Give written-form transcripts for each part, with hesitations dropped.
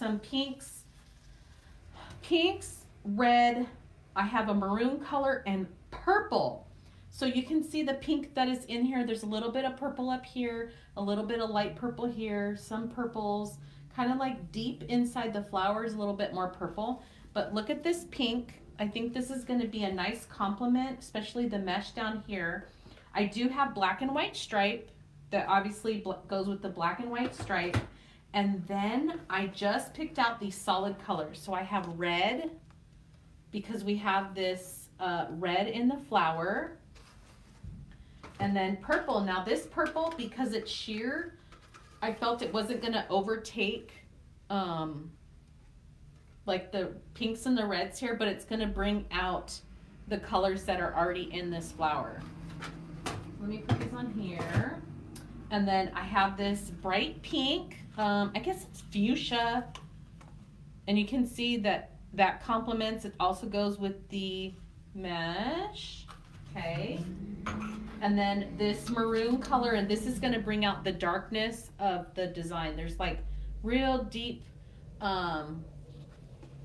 some pinks, red, I have a maroon color, and purple. So you can see the pink that is in here. There's a little bit of purple up here, a little bit of light purple here, some purples, kind of like deep inside the flowers, a little bit more purple. But look at this pink. I think this is going to be a nice complement, especially the mesh down here. I do have black and white stripe that obviously goes with the black and white stripe. And then I just picked out these solid colors. So I have red, because we have this red in the flower. And then purple. Now this purple, because it's sheer, I felt it wasn't going to overtake like the pinks and the reds here, but it's going to bring out the colors that are already in this flower. Let me put this on here. And then I have this bright pink. I guess it's fuchsia. And you can see that that complements. It also goes with the mesh. Okay. And then this maroon color, and this is going to bring out the darkness of the design. There's like real deep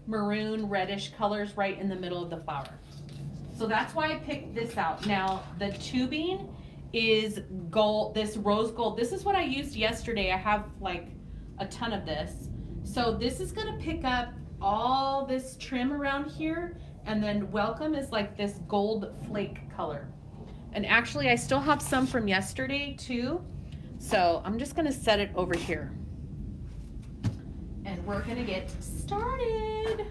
maroon reddish colors right in the middle of the flower. So that's why I picked this out. Now the tubing is gold, this rose gold. This is what I used yesterday. I have like a ton of this. So this is going to pick up all this trim around here, and then welcome is like this gold flake color. And actually I still have some from yesterday too. So I'm just going to set it over here. And we're going to get started.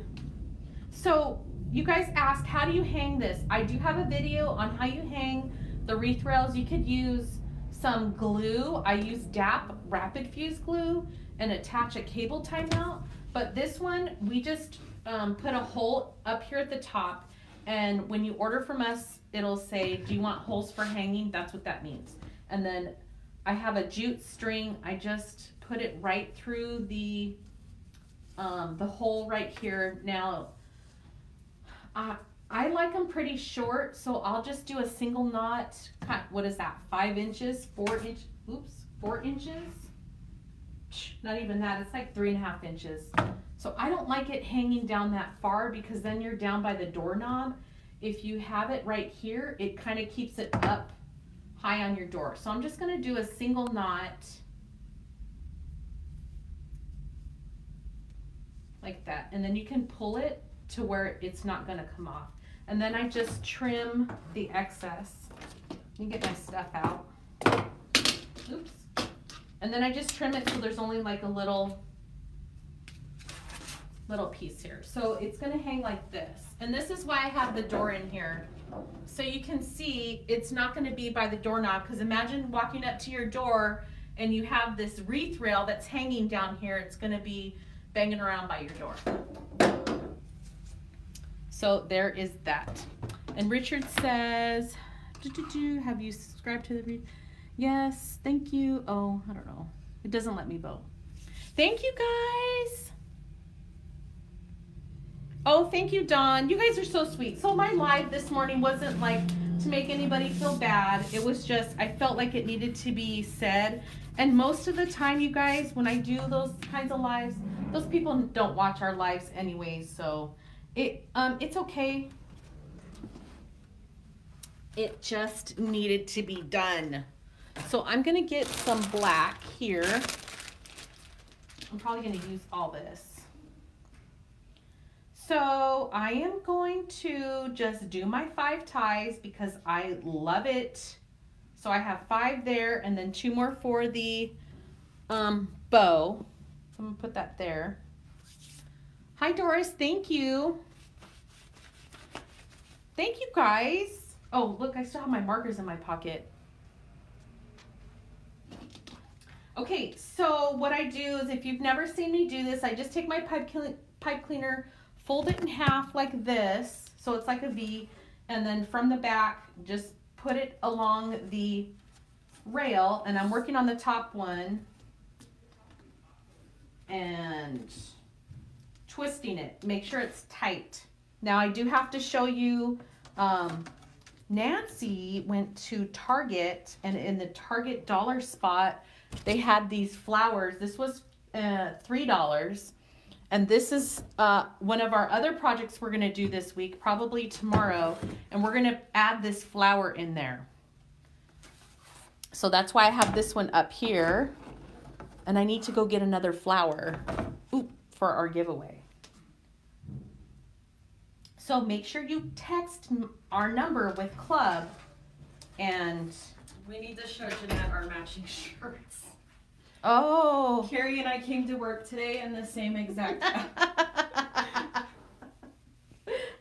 So you guys asked, how do you hang this? I do have a video on how you hang the wreath rails. You could use some glue. I use DAP rapid fuse glue and attach a cable tie mount. But this one, we just put a hole up here at the top. And when you order from us, it'll say, do you want holes for hanging? That's what that means. And then I have a jute string. I just put it right through the hole right here. Now, I like them pretty short, so I'll just do a single knot. What is that? 5 inches, 4 inches? Not even that. It's like 3.5 inches. So I don't like it hanging down that far, because then you're down by the doorknob. If you have it right here, it kind of keeps it up high on your door. So I'm just going to do a single knot like that. And then you can pull it to where it's not going to come off. And then I just trim the excess. Let me get my stuff out. Oops. And then I just trim it so there's only like a little piece here. So it's going to hang like this. And this is why I have the door in here. So you can see it's not going to be by the doorknob, because imagine walking up to your door and you have this wreath rail that's hanging down here. It's going to be banging around by your door. So there is that. And Richard says, have you subscribed to the wreath? Yes, thank you. Oh, I don't know. It doesn't let me vote. Thank you guys. Oh, thank you, Dawn. You guys are so sweet. So my live this morning wasn't like to make anybody feel bad. It was just, I felt like it needed to be said. And most of the time, you guys, when I do those kinds of lives, those people don't watch our lives anyways. So it's okay. It just needed to be done. So I'm going to get some black here. I'm probably going to use all this. So I am going to just do my 5 ties because I love it. So I have 5 there, and then 2 more for the bow. I'm going to put that there. Hi, Doris. Thank you. Thank you, guys. Oh, look, I still have my markers in my pocket. Okay, so what I do is, if you've never seen me do this, I just take my pipe cleaner, fold it in half like this, so it's like a V, and then from the back, just put it along the rail, and I'm working on the top one, and twisting it. Make sure it's tight. Now I do have to show you, Nancy went to Target, and in the Target dollar spot, they had these flowers. This was $3, And this is one of our other projects we're gonna do this week, probably tomorrow, and we're gonna add this flower in there. So that's why I have this one up here, and I need to go get another flower for our giveaway. So make sure you text our number with club, and we need to show Jeanette our matching shirts. Oh, Carrie and I came to work today in the same exact.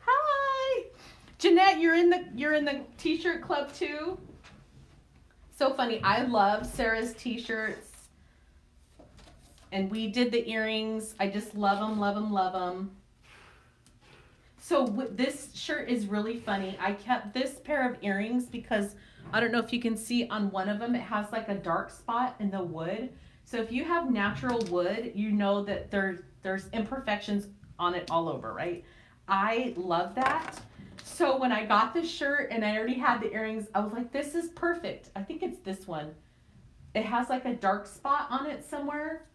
Hi, Jeanette. You're in the t-shirt club too. So funny. I love Sarah's t-shirts, and we did the earrings. I just love them, love them, love them. So this shirt is really funny. I kept this pair of earrings because I don't know if you can see on one of them, it has like a dark spot in the wood. So if you have natural wood, you know that there's imperfections on it all over, right? I love that. So when I got this shirt and I already had the earrings, I was like, this is perfect. I think it's this one. It has like a dark spot on it somewhere.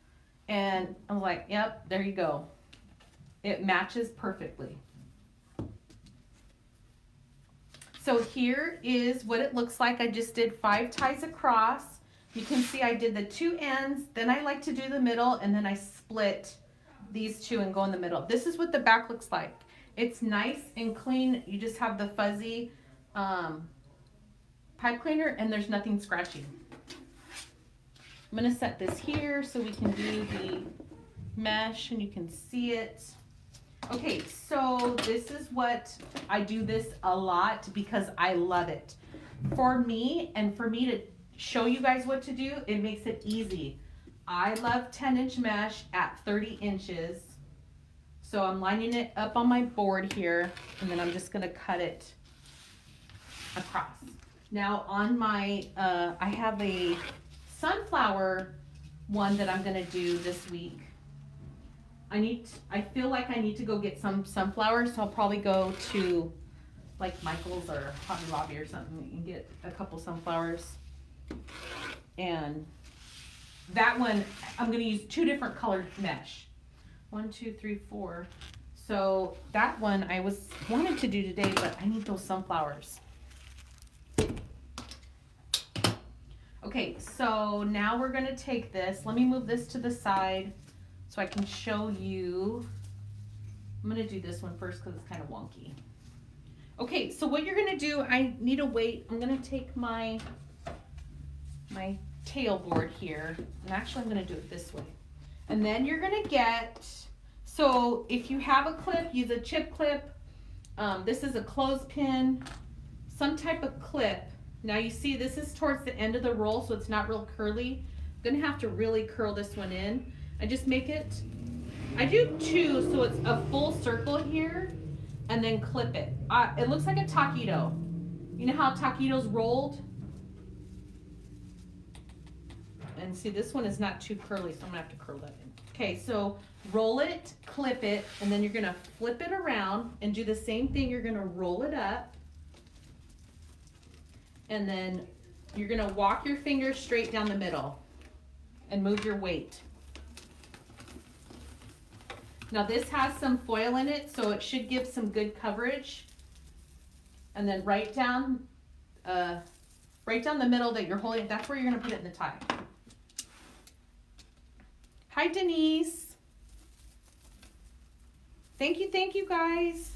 And I was like, yep, there you go. It matches perfectly. So here is what it looks like. I just did 5 ties across. You can see I did the 2 ends, then I like to do the middle, and then I split these 2 and go in the middle. This is what the back looks like. It's nice and clean. You just have the fuzzy pipe cleaner, and there's nothing scratchy. I'm gonna set this here so we can do the mesh and you can see it. Okay, so this is what I do this a lot because I love it. For me, and for me to show you guys what to do, it makes it easy. I love 10-inch mesh at 30 inches. So I'm lining it up on my board here, and then I'm just gonna cut it across. Now on my, I have a sunflower one that I'm gonna do this week. I feel like I need to go get some sunflowers, so I'll probably go to like Michael's or Hobby Lobby or something and get a couple sunflowers. And that one, I'm gonna use 2 different colored mesh. 1, 2, 3, 4. So that one I wanted to do today, but I need those sunflowers. Okay, so now we're gonna take this. Let me move this to the side so I can show you. I'm gonna do this one first because it's kind of wonky. Okay, so what you're gonna do, I need a weight. I'm gonna take my tail board here, and actually I'm gonna do it this way. And then you're gonna get, so if you have a clip, use a chip clip. This is a clothespin, some type of clip. Now you see this is towards the end of the roll, so it's not real curly. I'm gonna have to really curl this one in. I just make it, I do 2, so it's a full circle here, and then clip it. It looks like a taquito. You know how taquitos rolled? And see, this one is not too curly, so I'm gonna have to curl that in. Okay, so roll it, clip it, and then you're gonna flip it around and do the same thing. You're gonna roll it up, and then you're gonna walk your fingers straight down the middle and move your weight. Now this has some foil in it, so it should give some good coverage. And then right down the middle that you're holding, that's where you're gonna put it in the tie. Hi, Denise. Thank you guys.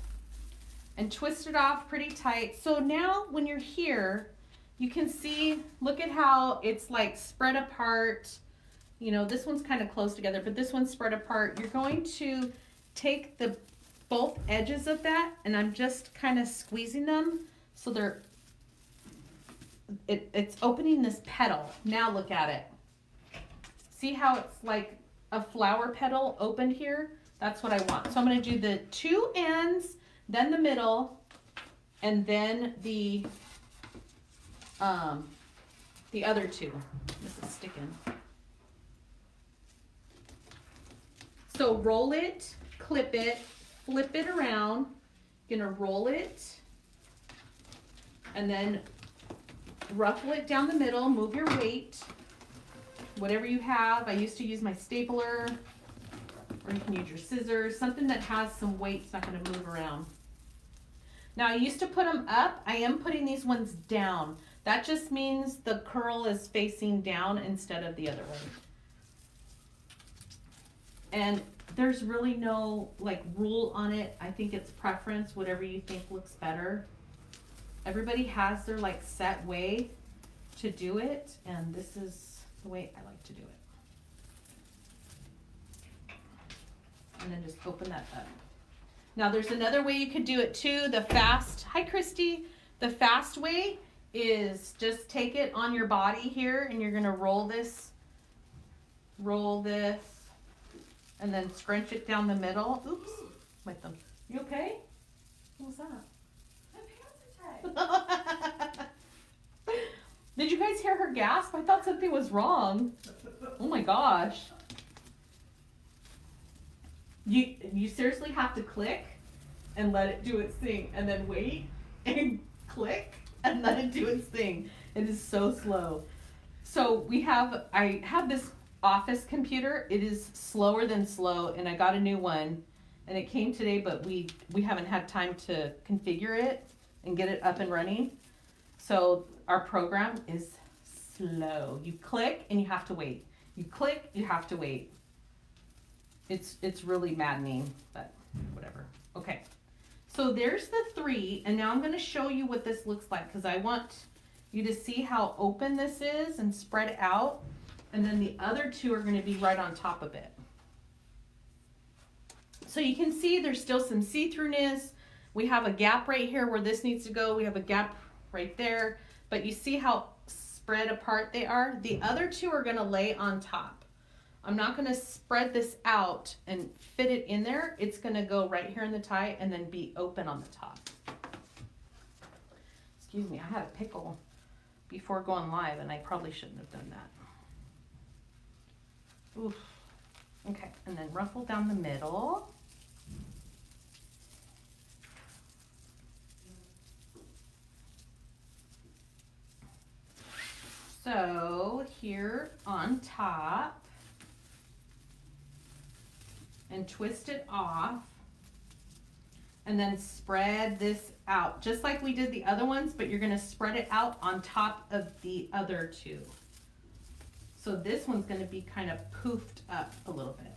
And twist it off pretty tight. So now when you're here, you can see, look at how it's like spread apart. You know, this one's kind of close together, but this one's spread apart. You're going to take both edges of that, and I'm just kind of squeezing them so it's opening this petal. Now look at it. See how it's like a flower petal opened here? That's what I want. So I'm going to do the 2 ends, then the middle, and then the other 2. This is sticking. So roll it, clip it, flip it around. You're gonna roll it, and then ruffle it down the middle, move your weight, whatever you have. I used to use my stapler. or you can use your scissors, something that has some weight, it's not gonna move around. Now I used to put them up, I am putting these ones down. That just means the curl is facing down instead of the other way. And there's really no like rule on it. I think it's preference, whatever you think looks better. Everybody has their like set way to do it, and this is the way I like to do it. And then just open that up. Now there's another way you could do it too. The fast, hi Christy. The fast way is just take it on your body here and you're gonna roll this, and then scrunch it down the middle. Oops, with them. You okay? What was that? My pants are tight. Did you guys hear her gasp? I thought something was wrong. Oh my gosh. You seriously have to click and let it do its thing and then wait and click and let it do its thing. It is so slow. So I have this office computer. It is slower than slow, and I got a new one and it came today, but we haven't had time to configure it and get it up and running. So our program is slow. You click and you have to wait. You click, you have to wait. It's really maddening, but whatever. Okay. So there's the 3, and now I'm going to show you what this looks like because I want you to see how open this is and spread out, and then the other 2 are going to be right on top of it. So you can see there's still some see-throughness. We have a gap right here where this needs to go. We have a gap right there, but you see how spread apart they are? The other 2 are going to lay on top. I'm not going to spread this out and fit it in there. It's going to go right here in the tie and then be open on the top. Excuse me, I had a pickle before going live and I probably shouldn't have done that. Oof. Okay, and then ruffle down the middle. So here on top, and twist it off, and then spread this out just like we did the other ones, but you're going to spread it out on top of the other 2. So this one's going to be kind of poofed up a little bit.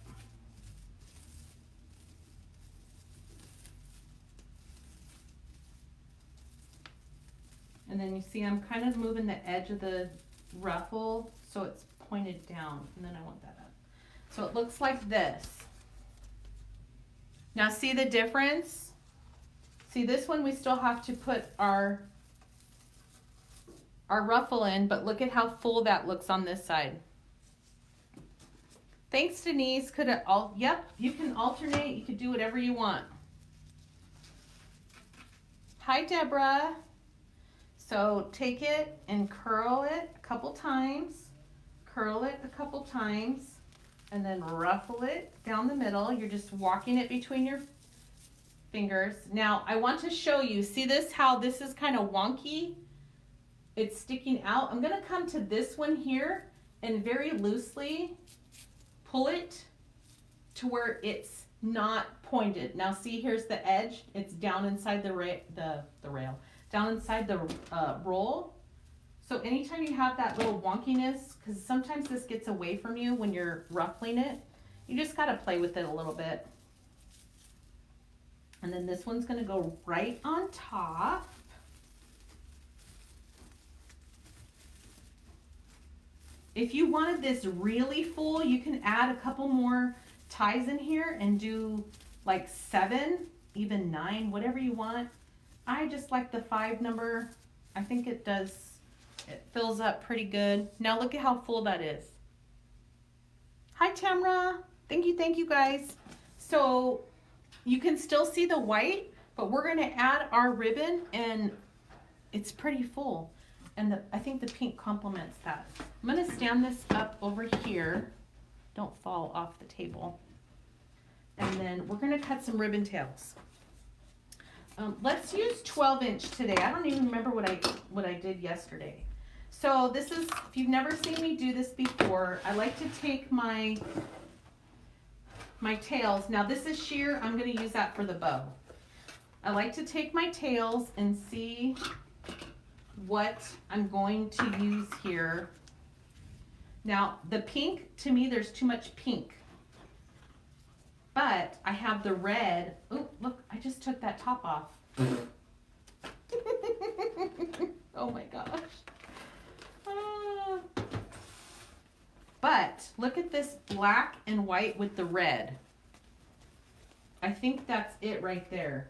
And then you see I'm kind of moving the edge of the ruffle so it's pointed down, and then I want that up. So it looks like this. Now see the difference? See, this one we still have to put our ruffle in, but look at how full that looks on this side. Thanks, Denise. Yep, you can alternate. You could do whatever you want. Hi, Deborah. So take it and curl it a couple times, curl it a couple times, and then ruffle it down the middle. You're just walking it between your fingers. Now I want to show you, see this, how this is kind of wonky? It's sticking out. I'm gonna come to this one here and very loosely pull it to where it's not pointed. Now see, here's the edge. It's down inside the rail, down inside the roll. So anytime you have that little wonkiness, because sometimes this gets away from you when you're ruffling it, you just got to play with it a little bit. And then this one's going to go right on top. If you wanted this really full, you can add a couple more ties in here and do like 7, even 9, whatever you want. I just like the 5 number. I think it fills up pretty good. Now look at how full that is. Hi Tamra. Thank you guys. So you can still see the white, but we're going to add our ribbon and it's pretty full. And I think the pink complements that. I'm going to stand this up over here. Don't fall off the table. And then we're going to cut some ribbon tails. Let's use 12-inch today. I don't even remember what I did yesterday. So this is, if you've never seen me do this before, I like to take my my tails. Now this is sheer. I'm going to use that for the bow. I like to take my tails and see what I'm going to use here. Now the pink, to me there's too much pink. But I have the red. Oh, look, I just took that top off. Oh my gosh. But look at this black and white with the red. I think that's it right there.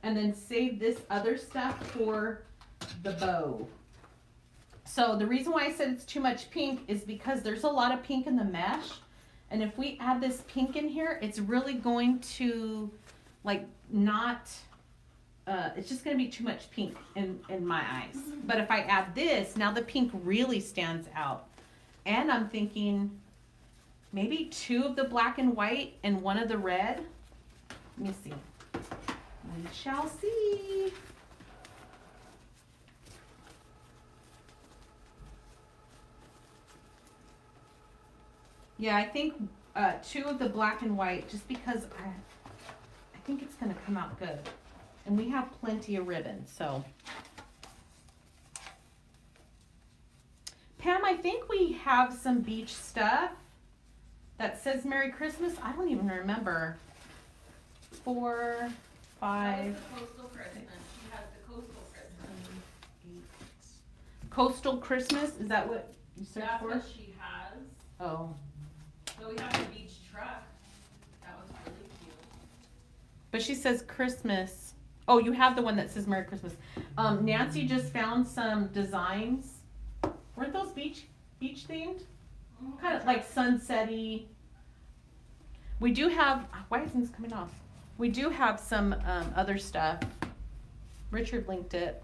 And then save this other stuff for the bow. So the reason why I said it's too much pink is because there's a lot of pink in the mesh. And if we add this pink in here, it's really going to like not, it's just going to be too much pink in my eyes. But if I add this, now the pink really stands out. And I'm thinking maybe 2 of the black and white and 1 of the red. Let me see. We shall see. Yeah, I think 2 of the black and white, just because I think it's going to come out good. And we have plenty of ribbon, so. Pam, I think we have some beach stuff that says Merry Christmas. I don't even remember. 4, 5. That was the coastal Christmas. She has the coastal Christmas. 8. Coastal Christmas? Is that what you searched That's for? what she has. Oh. So we have the beach truck. That was really cute. But she says Christmas. Oh, you have the one that says Merry Christmas. Nancy just found some designs. Weren't those beach themed? Kind of like sunset-y. We do have, why isn't this coming off? We do have some other stuff. Richard linked it.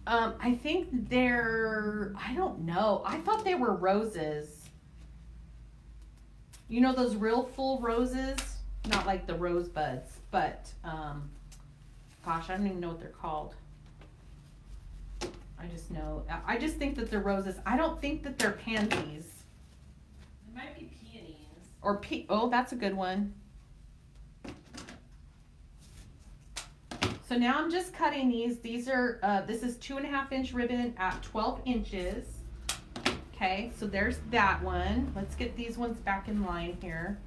I think they're, I don't know. I thought they were roses. You know those real full roses? Not like the rosebuds, but gosh, I don't even know what they're called. I just think that they're roses. I don't think that they're pansies. It might be peonies. Or oh, that's a good one. So now I'm just cutting these. These are, this is 2.5 inch ribbon at 12 inches. Okay, so there's that one. Let's get these ones back in line here.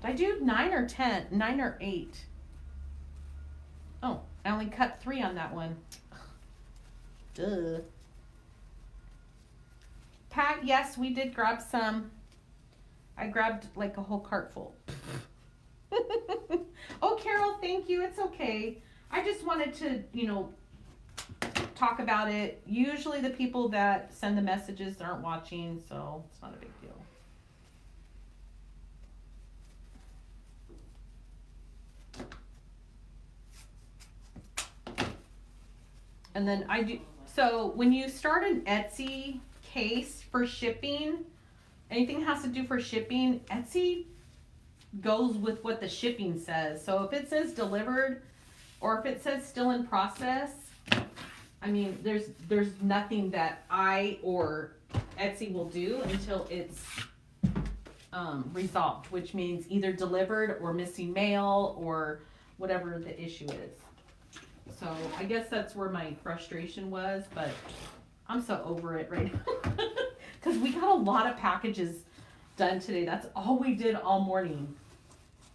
Did I do 9 or 10? 9 or 8? Oh, I only cut 3 on that one. Duh. Pat, yes, we did grab some. I grabbed like a whole cart full. Oh, Carol, thank you. It's okay. I just wanted to, you know, talk about it. Usually the people that send the messages aren't watching, so it's not a big deal. And then I do, so when you start an Etsy case for shipping, anything has to do for shipping, Etsy goes with what the shipping says. So if it says delivered or if it says still in process, I mean, there's nothing that I or Etsy will do until it's resolved, which means either delivered or missing mail or whatever the issue is. So I guess that's where my frustration was, but I'm so over it right now. Because we got a lot of packages done today. That's all we did all morning.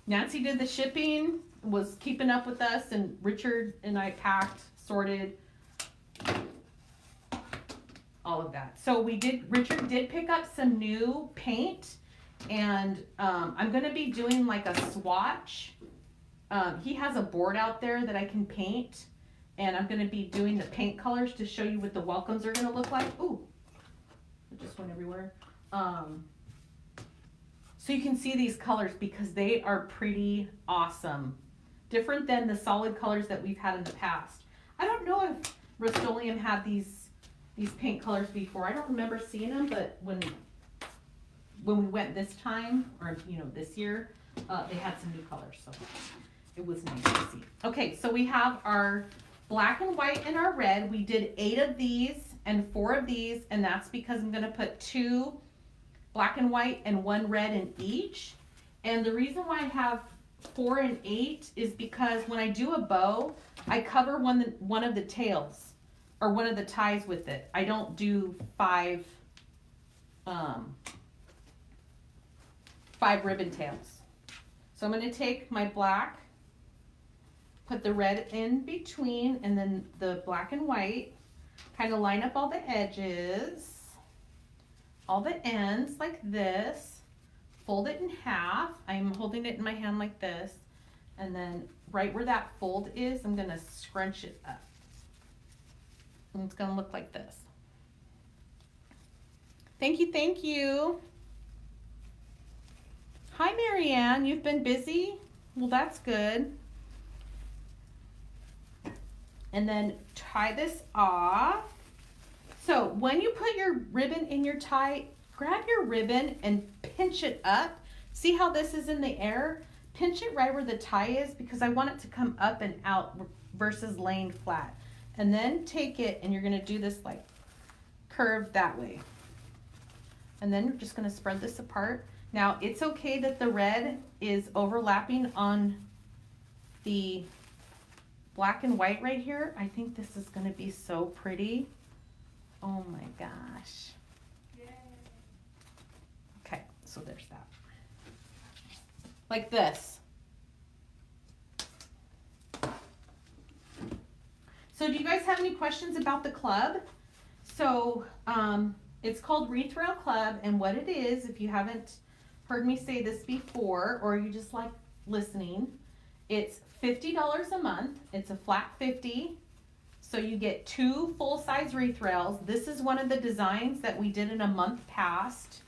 Nancy did the shipping, was keeping up with us, and Richard and I packed, sorted, all of that. So Richard did pick up some new paint, and I'm going to be doing like a swatch. He has a board out there that I can paint, and I'm going to be doing the paint colors to show you what the welcomes are going to look like. Ooh, it just went everywhere. So you can see these colors because they are pretty awesome. Different than the solid colors that we've had in the past. I don't know if Rust-Oleum had these paint colors before. I don't remember seeing them, but when we went this time, or you know, this year, they had some new colors, so it was nice to see. Okay, so we have our black and white and our red. We did 8 of these and 4 of these, and that's because I'm gonna put 2 black and white and 1 red in each. And the reason why I have 4 and 8 is because when I do a bow, I cover one of the tails or one of the ties with it. I don't do 5 ribbon tails. So I'm going to take my black, put the red in between, and then the black and white, kind of line up all the edges, all the ends like this, fold it in half. I'm holding it in my hand like this, and then right where that fold is, I'm going to scrunch it up. And it's going to look like this. Thank you, thank you. Hi, Marianne, you've been busy? Well, that's good. And then tie this off. So when you put your ribbon in your tie, grab your ribbon and pinch it up. See how this is in the air? Pinch it right where the tie is because I want it to come up and out versus laying flat. And then take it and you're gonna do this like curve that way. And then you're just gonna spread this apart. Now it's okay that the red is overlapping on the black and white right here. I think this is gonna be so pretty. Oh my gosh. Yay. Okay, so there's that. Like this. So do you guys have any questions about the club? So it's called Wreath Rail Club, and what it is, if you haven't heard me say this before, or you just like listening, it's $50 a month. It's a flat 50. So you get 2 full-size wreath rails. This is one of the designs that we did in a month past.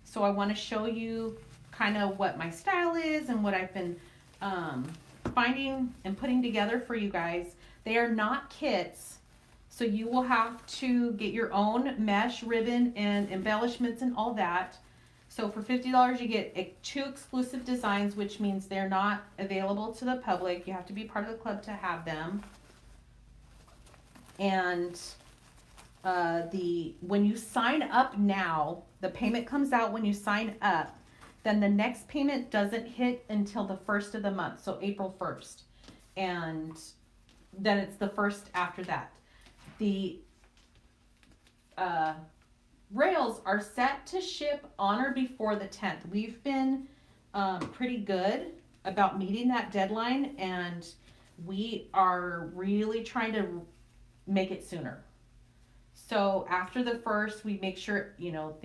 So I want to show you kind of what my style is and what I've been finding and putting together for you guys. They are not kits, so you will have to get your own mesh, ribbon, and embellishments and all that. So for $50 you get 2 exclusive designs, which means they're not available to the public. You have to be part of the club to have them. And when you sign up now, the payment comes out when you sign up. Then the next payment doesn't hit until the 1st of the month, so April 1st. And then it's the 1st after that. The rails are set to ship on or before the 10th. We've been pretty good about meeting that deadline, and we are really trying to make it sooner. So after the 1st, we make sure, you know,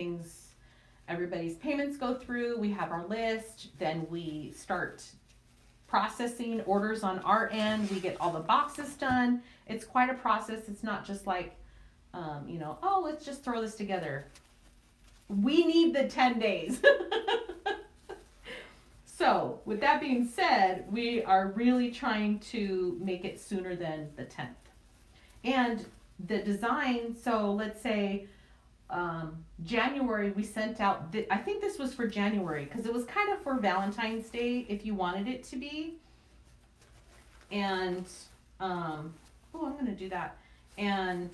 everybody's payments go through, we have our list, then we start processing orders on our end, we get all the boxes done. It's quite a process. It's not just like, you know, oh, let's just throw this together. We need the 10 days. So with that being said, we are really trying to make it sooner than the 10th. And the design, so let's say January we sent out, I think this was for January because it was kind of for Valentine's Day if you wanted it to be. And, oh, I'm going to do that. And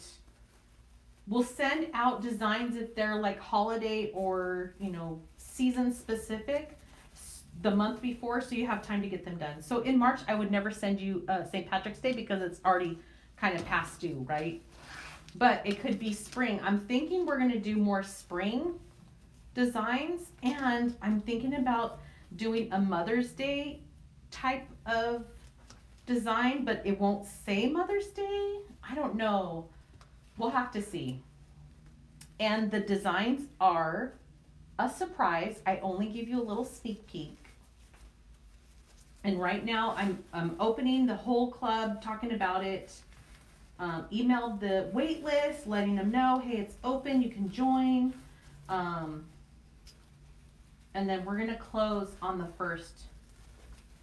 we'll send out designs if they're like holiday or, you know, season specific the month before, so you have time to get them done. So in March, I would never send you St. Patrick's Day because it's already kind of past due, right? But it could be spring. I'm thinking we're going to do more spring designs, and I'm thinking about doing a Mother's Day type of design, but it won't say Mother's Day. I don't know. We'll have to see. And the designs are a surprise. I only give you a little sneak peek. And right now I'm opening the whole club, talking about it. Emailed the wait list, letting them know, hey, it's open, you can join. And then we're gonna close on the 1st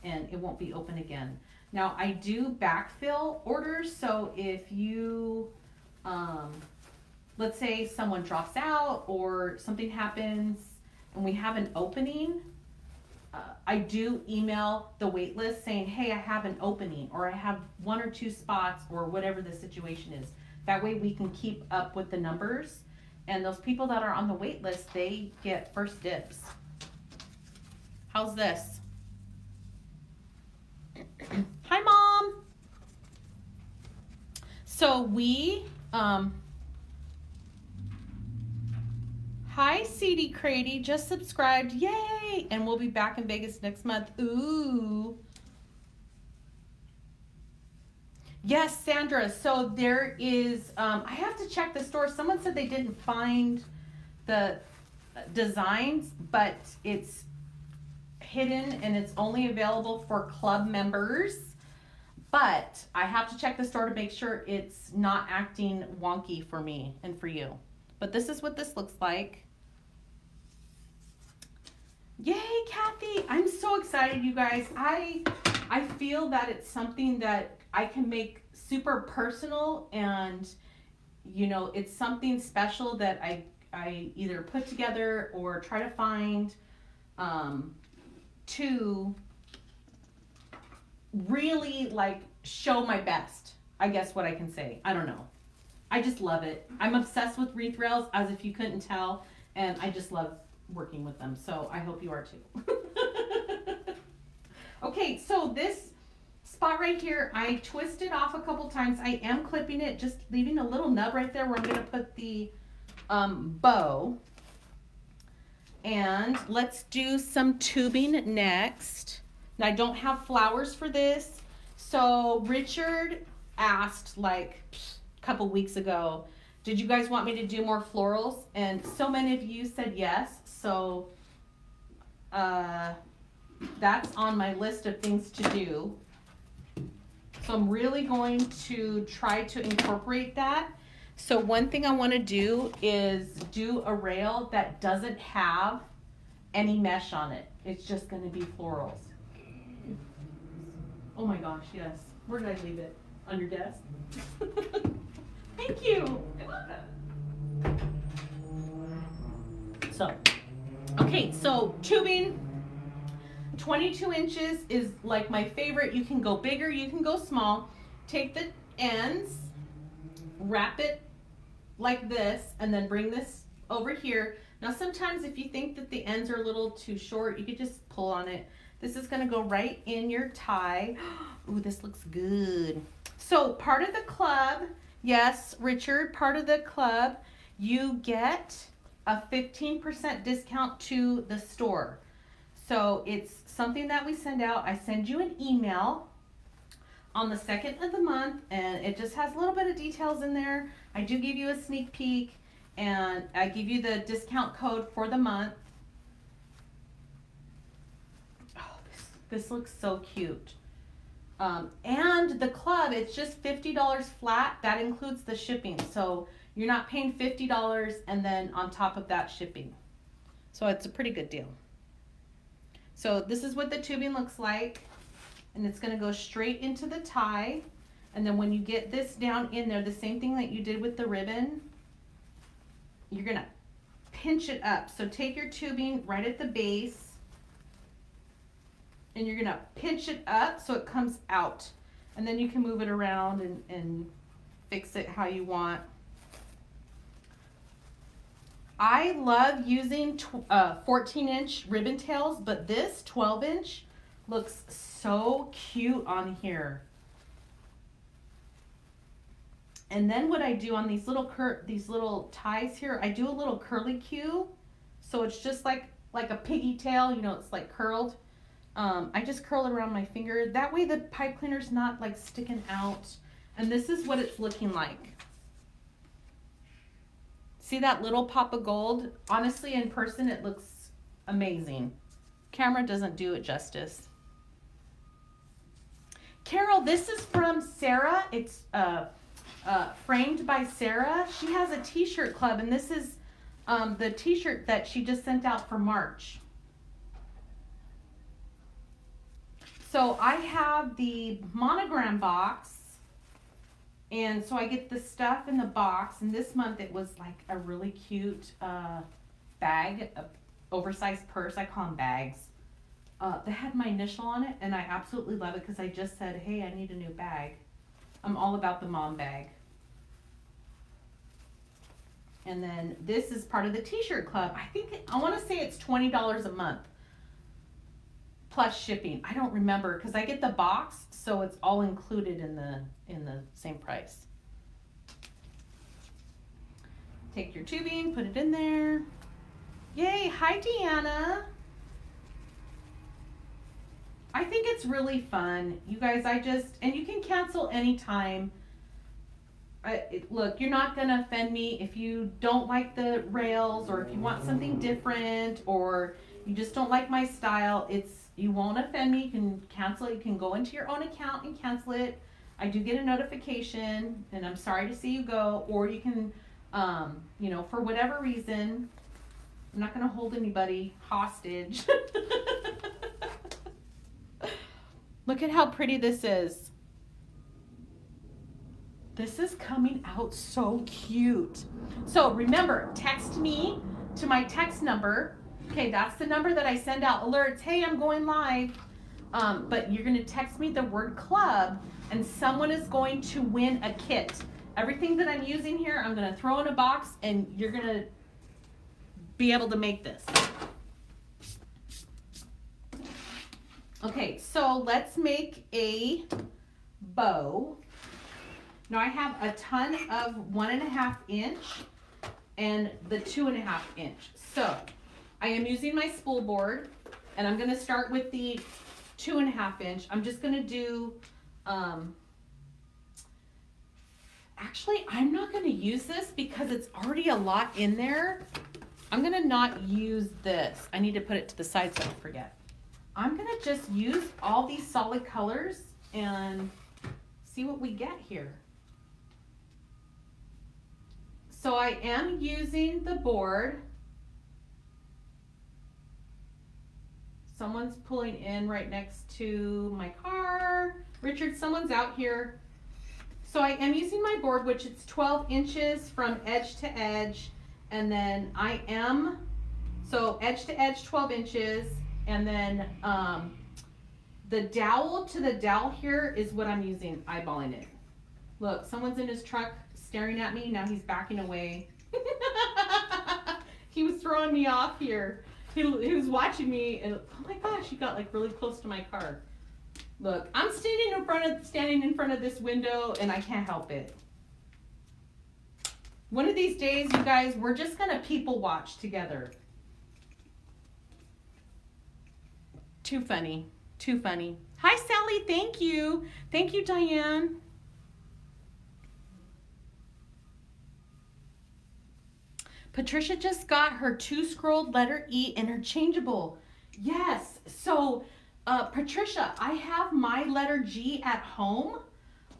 and it won't be open again. Now I do backfill orders, so if you, let's say someone drops out or something happens and we have an opening, I do email the wait list saying, hey, I have an opening, or I have 1 or 2 spots, or whatever the situation is. That way we can keep up with the numbers. And those people that are on the wait list, they get first dibs. How's this? Hi, Mom. So we, hi, CD Crady, just subscribed. Yay! And we'll be back in Vegas next month. Ooh. Yes, Sandra. So there is, I have to check the store. Someone said they didn't find the designs, but it's hidden and it's only available for club members. But I have to check the store to make sure it's not acting wonky for me and for you. But this is what this looks like. Yay, Kathy! I'm so excited, you guys. I feel that it's something that I can make super personal, and you know, it's something special that I either put together or try to find to really like show my best. I guess what I can say. I don't know. I just love it. I'm obsessed with wreath rails, as if you couldn't tell, and I just love working with them. So I hope you are too. Okay, so this spot right here, I twisted off a couple times. I am clipping it, just leaving a little nub right there where I'm going to put the bow. And let's do some tubing next. Now I don't have flowers for this. So Richard asked like a couple weeks ago, did you guys want me to do more florals? And so many of you said yes. So that's on my list of things to do. So I'm really going to try to incorporate that. So one thing I want to do is do a rail that doesn't have any mesh on it. It's just going to be florals. Oh my gosh, yes. Where did I leave it? On your desk? Thank you. You're welcome. So, okay, so tubing, 22 inches is like my favorite. You can go bigger, you can go small. Take the ends, wrap it like this, and then bring this over here. Now sometimes if you think that the ends are a little too short, you could just pull on it. This is gonna go right in your tie. Ooh, this looks good. So part of the club, yes, Richard, part of the club, you get a 15% discount to the store. So it's something that we send out. I send you an email on the 2nd of the month, and it just has a little bit of details in there. I do give you a sneak peek, and I give you the discount code for the month. Oh, this looks so cute. And the club, it's just $50 flat. That includes the shipping. So you're not paying $50 and then on top of that shipping. So it's a pretty good deal. So this is what the tubing looks like. And it's gonna go straight into the tie. And then when you get this down in there, the same thing that you did with the ribbon, you're gonna pinch it up. So take your tubing right at the base, and you're gonna pinch it up so it comes out. And then you can move it around and fix it how you want. I love using 14-inch ribbon tails, but this 12-inch looks so cute on here. And then what I do on these little ties here, I do a little curly Q. So it's just like a piggy tail, you know, it's like curled. I just curl it around my finger. That way the pipe cleaner's not like sticking out. And this is what it's looking like. See that little pop of gold? Honestly, in person, it looks amazing. Camera doesn't do it justice. Carol, this is from Sarah. It's framed by Sarah. She has a t-shirt club, and this is the t-shirt that she just sent out for March. So I have the monogram box, and so I get the stuff in the box, and this month it was like a really cute bag, a oversized purse. I call them bags. That had my initial on it, and I absolutely love it because I just said, hey, I need a new bag. I'm all about the mom bag. And then this is part of the t-shirt club. I want to say it's $20 a month plus shipping. I don't remember because I get the box, so it's all included in the same price. Take your tubing, put it in there. Yay, hi Deanna. I think it's really fun. You guys, and you can cancel anytime. Look, you're not gonna offend me if you don't like the rails, or if you want something different, or you just don't like my style. You won't offend me. You can cancel it. You can go into your own account and cancel it. I do get a notification, and I'm sorry to see you go. Or you can, for whatever reason, I'm not gonna hold anybody hostage. Look at how pretty this is. This is coming out so cute. So remember, text me to my text number. Okay, that's the number that I send out alerts. Hey, I'm going live. But you're gonna text me the word club, and someone is going to win a kit. Everything that I'm using here, I'm gonna throw in a box, and you're gonna be able to make this. Okay, so let's make a bow. Now I have a ton of 1.5 inch and the 2.5 inch. So I am using my spool board, and I'm gonna start with the 2.5 inch. I'm just gonna do, actually I'm not gonna use this because it's already a lot in there. I'm gonna not use this. I need to put it to the side so I don't forget. I'm gonna just use all these solid colors and see what we get here. So I am using the board. Someone's pulling in right next to my car. Richard, someone's out here. So I am using my board, which is 12 inches from edge to edge. And then so edge to edge, 12 inches. And then the dowel to the dowel here is what I'm using, eyeballing it. Look, someone's in his truck staring at me. Now he's backing away. He was throwing me off here. He was watching me, and oh my gosh, he got like really close to my car. Look, I'm standing in front of this window, and I can't help it. One of these days, you guys, we're just gonna people watch together. Too funny. Too funny. Hi, Sally. Thank you. Thank you, Diane. Patricia just got her 2-scrolled letter E interchangeable. Yes. So, Patricia, I have my letter G at home.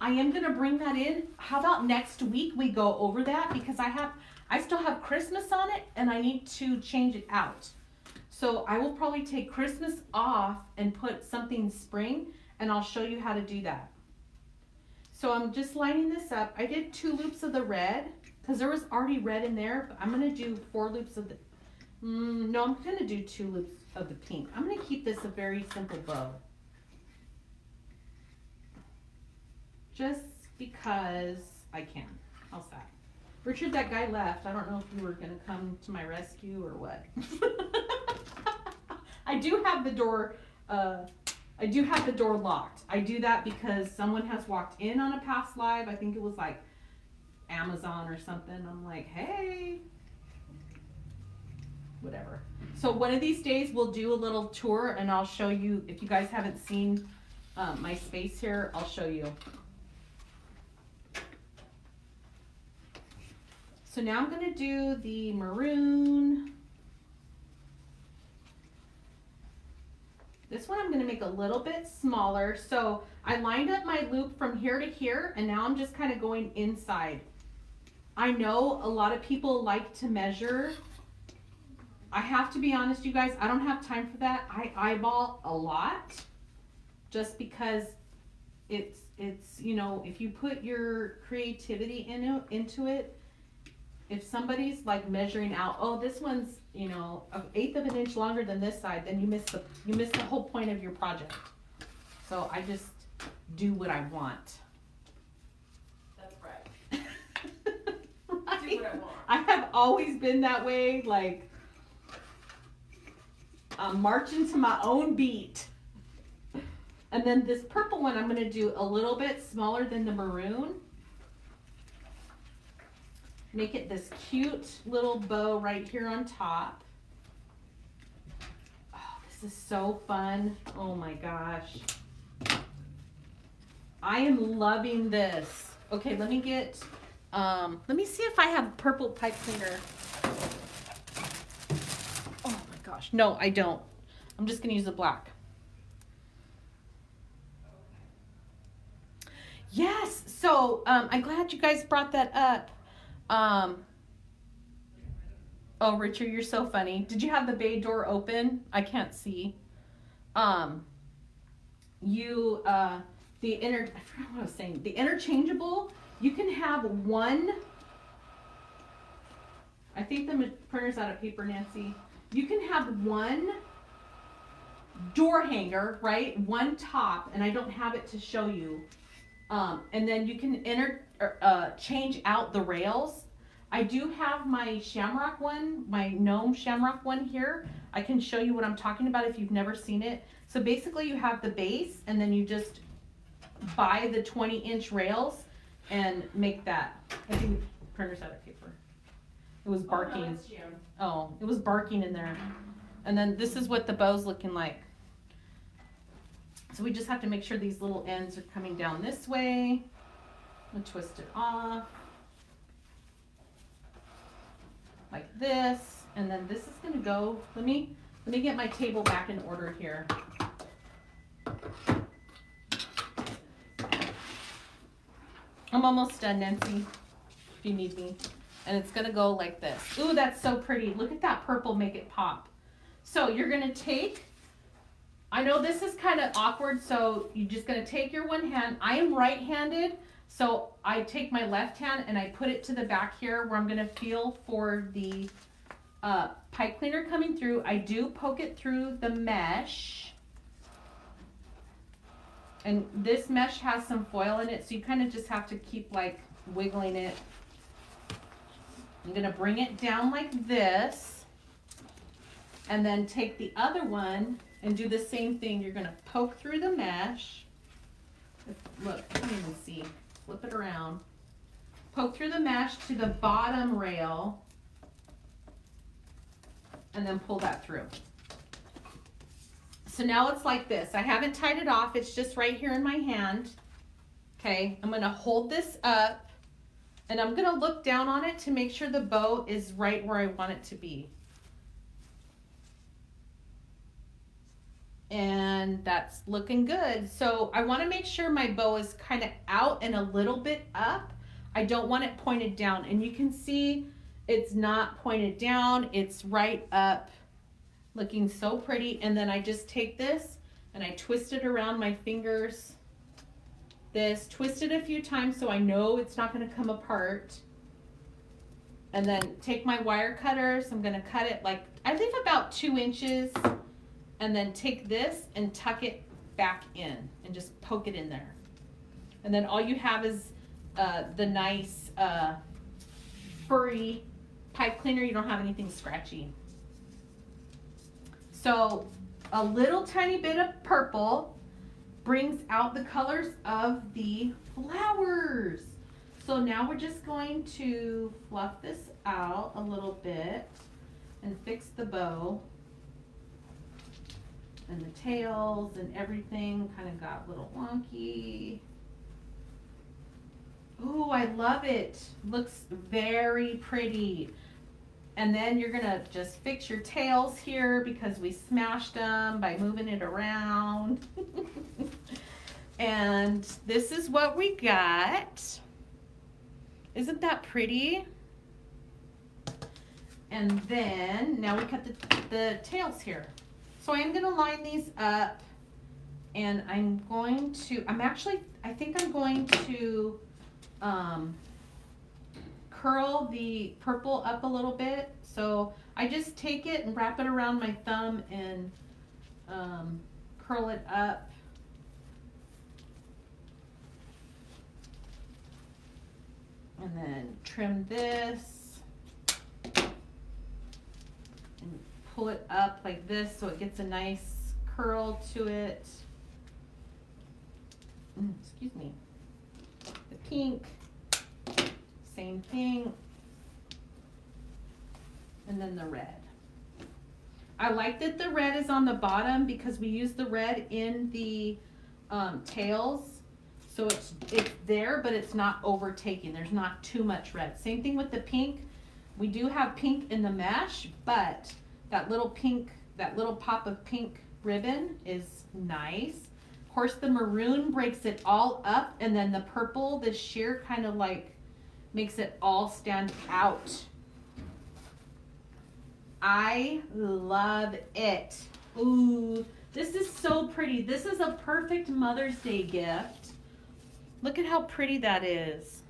I am going to bring that in. How about next week we go over that, because I still have Christmas on it and I need to change it out. So I will probably take Christmas off and put something spring, and I'll show you how to do that. So I'm just lining this up. I did 2 loops of the red because there was already red in there, but I'm going to do 4 loops of the, no, I'm going to do 2 loops of the pink. I'm going to keep this a very simple bow. Just because I can. How's that? Richard, that guy left. I don't know if you were going to come to my rescue or what. I do have the door locked. I do that because someone has walked in on a past live. I think it was like Amazon or something. I'm like, hey, whatever. So one of these days we'll do a little tour, and I'll show you. If you guys haven't seen my space here, I'll show you. So now I'm going to do the maroon. This one I'm going to make a little bit smaller. So I lined up my loop from here to here, and now I'm just kind of going inside. I know a lot of people like to measure. I have to be honest, you guys, I don't have time for that. I eyeball a lot just because it's you know, if you put your creativity into it, if somebody's like measuring out, oh, this one's, you know, 1/8 of an inch longer than this side, then you miss the whole point of your project. So I just do what I want. That's right. Right? Do what I want. I have always been that way, like I'm marching to my own beat. And then this purple one I'm gonna do a little bit smaller than the maroon. Make it this cute little bow right here on top. Oh, this is so fun. Oh my gosh. I am loving this. Okay, let me get, let me see if I have purple pipe cleaner. Oh my gosh, no, I don't. I'm just gonna use the black. Yes, so I'm glad you guys brought that up. Oh, Richard, you're so funny. Did you have the bay door open? I can't see. I forgot what I was saying. The interchangeable, you can have one. I think the printer's out of paper, Nancy. You can have one door hanger, right? One top, and I don't have it to show you. And then you can change out the rails. I do have my shamrock one, my gnome shamrock one here. I can show you what I'm talking about if you've never seen it. So basically you have the base and then you just buy the 20-inch rails and make that. I think the printer's out of paper. It was barking. Oh, it was barking in there. And then this is what the bow's looking like. So we just have to make sure these little ends are coming down this way. And twist it off. Like this. And then this is gonna go, let me get my table back in order here. I'm almost done, Nancy, if you need me. And it's gonna go like this. Ooh, that's so pretty. Look at that purple, make it pop. So you're gonna take, I know this is kind of awkward, so you're just gonna take your one hand. I am right-handed, so I take my left hand and I put it to the back here where I'm gonna feel for the pipe cleaner coming through. I do poke it through the mesh. And this mesh has some foil in it, so you kind of just have to keep like wiggling it. I'm gonna bring it down like this, and then take the other one and do the same thing. You're gonna poke through the mesh. Look, I can't even see. Flip it around. Poke through the mesh to the bottom rail, and then pull that through. So now it's like this. I haven't tied it off. It's just right here in my hand. Okay, I'm gonna hold this up and I'm gonna look down on it to make sure the bow is right where I want it to be. And that's looking good. So I wanna make sure my bow is kind of out and a little bit up. I don't want it pointed down. And you can see it's not pointed down, it's right up. Looking so pretty. And then I just take this and I twist it around my fingers. Twist it a few times so I know it's not going to come apart. And then take my wire cutters. I'm going to cut it like, I leave about 2 inches. And then take this and tuck it back in and just poke it in there. And then all you have is the nice furry pipe cleaner. You don't have anything scratchy. So a little tiny bit of purple brings out the colors of the flowers. So now we're just going to fluff this out a little bit and fix the bow. And the tails and everything kind of got a little wonky. Ooh, I love it. Looks very pretty. And then you're gonna just fix your tails here because we smashed them by moving it around. And this is what we got. Isn't that pretty? And then now we cut the tails here. So I'm gonna line these up and I think I'm going to curl the purple up a little bit. So I just take it and wrap it around my thumb and curl it up. And then trim this. and pull it up like this so it gets a nice curl to it. Excuse me. The pink, same thing. And then the red. I like that the red is on the bottom because we use the red in the tails. So it's there, but it's not overtaking. There's not too much red. Same thing with the pink. We do have pink in the mesh, but that little pink, that little pop of pink ribbon is nice. Of course, the maroon breaks it all up, and then the purple, the sheer kind of like makes it all stand out. I love it. Ooh, this is so pretty. This is a perfect Mother's Day gift. Look at how pretty that is.